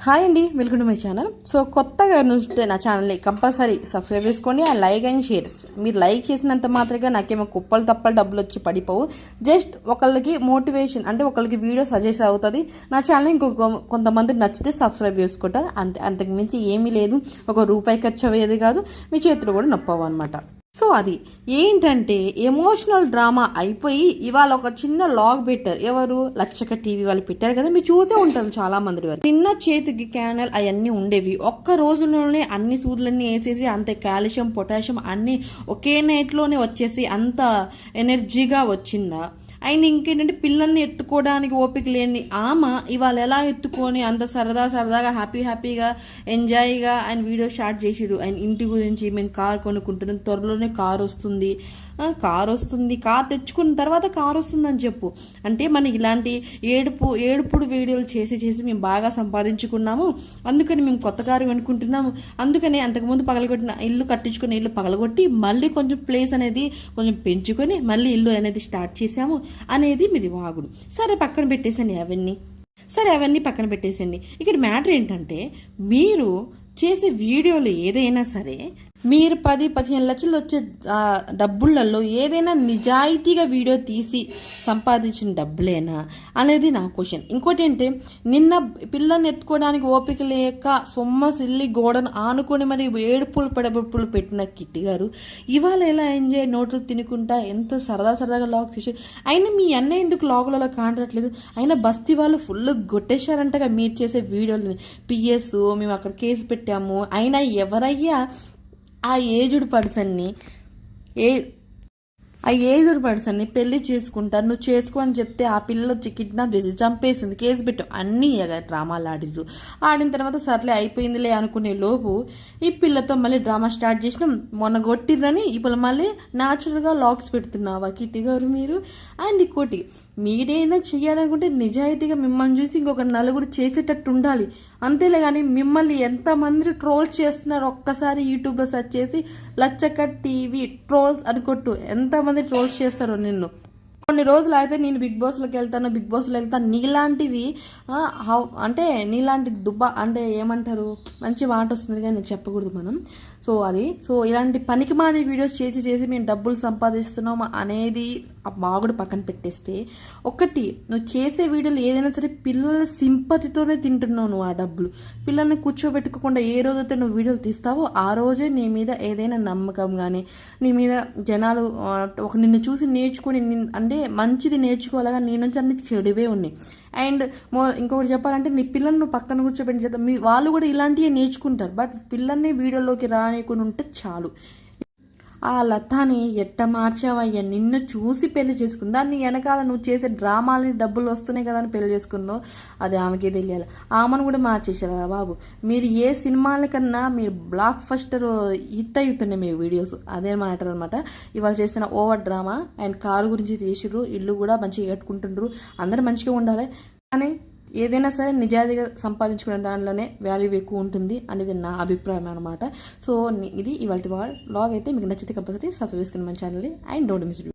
Hi అండి, welcome to my channel. So కొత్తగా చూస్తే నా ఛానల్ని కంపల్సరీ సబ్స్క్రైబ్ చేసుకోండి. ఆ లైక్ అండ్ షేర్స్ మీరు లైక్ చేసినంత మాత్రమే నాకేమో కుప్పలు తప్పలు డబ్బులు వచ్చి పడిపోవు. జస్ట్ ఒకళ్ళకి మోటివేషన్ అంటే ఒకళ్ళకి వీడియో సజెస్ట్ అవుతుంది. నా ఛానల్ కొంతమందికి నచ్చితే సబ్స్క్రైబ్ చేసుకుంటారు అంతే. అంతకు మించి ఏమీ లేదు. ఒక రూపాయి ఖర్చు అయ్యేది కాదు, మీ చేతులు కూడా నొప్పవు అనమాట. సో అది ఏంటంటే ఎమోషనల్ డ్రామా అయిపోయి ఇవాళ ఒక చిన్న లాగ్ పెట్టారు. ఎవరు? లచ్చక టీవీ వాళ్ళు పెట్టారు కదా, మీరు చూసే ఉంటారు చాలా మంది. వారు చిన్న చేతికి క్యానల్ అవన్నీ ఉండేవి. ఒక్క రోజులోనే అన్ని సూదులన్నీ వేసేసి అంతే కాల్షియం పొటాషియం అన్నీ ఒకే నైట్లోనే వచ్చేసి అంత ఎనర్జీగా వచ్చిందా? అండ్ ఇంకేంటంటే పిల్లల్ని ఎత్తుకోవడానికి ఓపిక లేని ఆమె ఇవాళ ఎలా ఎత్తుకొని అంత సరదాగా హ్యాపీగా ఎంజాయ్గా ఆయన వీడియో స్టార్ట్ చేసిరు. ఆయన ఇంటి గురించి మేము కార్ కొనుక్కుంటున్నాం, త్వరలోనే కార్ వస్తుంది, కార్ తెచ్చుకున్న తర్వాత కార్ వస్తుందని చెప్పు. అంటే మనం ఇలాంటి ఏడుపుడు వీడియోలు చేసి మేము బాగా సంపాదించుకున్నాము, అందుకని మేము కొత్త కారు కొనుక్కుంటున్నాము, అందుకని అంతకుముందు పగలగొట్టిన ఇల్లు కట్టించుకుని ఇల్లు పగలగొట్టి మళ్ళీ కొంచెం ప్లేస్ అనేది కొంచెం పెంచుకొని మళ్ళీ ఇల్లు అనేది స్టార్ట్ చేసాము అనేది మీది వాగుడు. సరే పక్కన పెట్టేసండి అవన్నీ పక్కన పెట్టేసండి. ఇక్కడ మ్యాటర్ ఏంటంటే మీరు చేసే వీడియోలు ఏదైనా సరే మీరు 10-15 లక్షలు వచ్చే డబ్బులలో ఏదైనా నిజాయితీగా వీడియో తీసి సంపాదించిన డబ్బులేనా అనేది నా క్వశ్చన్. ఇంకోటి ఏంటంటే నిన్న పిల్లల్ని ఎత్తుకోవడానికి ఓపిక లేక సిల్లి గోడను ఆనుకొని మరి ఏడుపులు పడబుప్పులు పెట్టిన కిట్టి గారు ఇవాళ ఎలా ఎంజాయ్ నోట్లు తినుకుంటా ఎంతో సరదాగా లాగ్ తీసి అయినా మీ అన్న ఎందుకు లాగులలో కానట్లేదు? అయినా బస్తీ వాళ్ళు ఫుల్ కొట్టేశారంటగా మీరు చేసే వీడియోలని. పిఎస్ మేము అక్కడ కేసు పెట్టాము. అయినా ఎవరయ్యా ఆ ఏజ్డ్ పర్సన్ని పెళ్లి చేసుకుంటారు, నువ్వు చేసుకో అని చెప్తే ఆ పిల్లలు వచ్చి కిడ్నాప్ చేసి చంపేసింది, కేసు పెట్టాం, అన్నీ డ్రామాలు ఆడిన తర్వాత సర్లే అయిపోయిందిలే అనుకునే లోపు ఈ పిల్లతో మళ్ళీ డ్రామా స్టార్ట్ చేసినాం. మొన్న కొట్టిరని ఇప్పుడు మళ్ళీ న్యాచురల్గా లాగ్స్ పెడుతున్నావా కిట్టి గారు మీరు? అండ్ ఇంకోటి మీరేనా చేయాలనుకుంటే నిజాయితీగా మిమ్మల్ని చూసి ఇంకొక నలుగురు చేసేటట్టు ఉండాలి, అంతేలే. కానీ మిమ్మల్ని ఎంతమంది ట్రోల్స్ చేస్తున్నారు ఒక్కసారి యూట్యూబ్లో సెర్చ్ చేసి లచ్చక్క టీవీ ట్రోల్స్ అని కొట్టు, ఎంతమంది ట్రోల్స్ చేస్తారో నిన్ను. కొన్ని రోజులు అయితే నేను బిగ్ బాస్లో వెళ్తాను నీలాంటివి అంటే నీలాంటి అంటే ఏమంటారు, మంచి మాట వస్తుంది కానీ నేను చెప్పకూడదు మనం. సో ఇలాంటి పనికిమాలిన వీడియోస్ చేసి మేము డబ్బులు సంపాదిస్తున్నాము అనేది బాగుడు పక్కన పెట్టేస్తే, ఒకటి నువ్వు చేసే వీడియోలు ఏదైనా సరే పిల్లల సింపతితోనే తింటున్నావు నువ్వు ఆ డబ్బులు. పిల్లల్ని కూర్చోబెట్టుకోకుండా ఏ రోజైతే నువ్వు వీడియోలు తీస్తావో ఆ రోజే నీ మీద ఏదైనా నమ్మకం కానీ నీ మీద జనాలు నిన్ను చూసి నేర్చుకొని అంటే మంచిది నేర్చుకోవాలిగా, నీ నుంచి అన్ని చెడువే ఉన్నాయి. అండ్ ఇంకొకటి చెప్పాలంటే నీ పిల్లల్ని నువ్వు పక్కన కూర్చోబెట్టి చేద్దాం, వాళ్ళు కూడా ఇలాంటివే నేర్చుకుంటారు. బట్ పిల్లల్ని వీడియోలోకి రానియకుండా ఉంటే చాలు. ఆ లతాని ఎట్ట మార్చావయ్యా, నిన్ను చూసి పెళ్లి చేసుకుంది, దాన్ని వెనకాల నువ్వు చేసే డ్రామాలని డబ్బులు వస్తున్నాయి కదా అని పెళ్లి చేసుకుందో అది ఆమెకే తెలియాలి. ఆమెను కూడా మార్చేసారా బాబు? మీరు ఏ సినిమాల కన్నా మీరు బ్లాక్ బస్టర్ హిట్ అవుతున్నాయి మీ వీడియోస్, అదే మ్యాటర్ అనమాట. ఇవాళ చేసిన ఓవర్ డ్రామా అండ్ కారు గురించి తీసిర్రు, ఇల్లు కూడా మంచిగా కట్టుకుంటుండ్రు, అందరూ మంచిగా ఉండాలి. కానీ ఏదైనా సరే నిజాయితీగా సంపాదించుకునే దానిలోనే వాల్యూ ఎక్కువ ఉంటుంది అనేది నా అభిప్రాయం అనమాట. సో ఇది ఇవాళ వ్లాగ్ అయితే మీకు నచ్చితే కంపల్సరీ సబ్స్క్రైబ్ చేసుకుని మన ఛానల్ని అండ్ డోంట్ మిస్ ఇట్.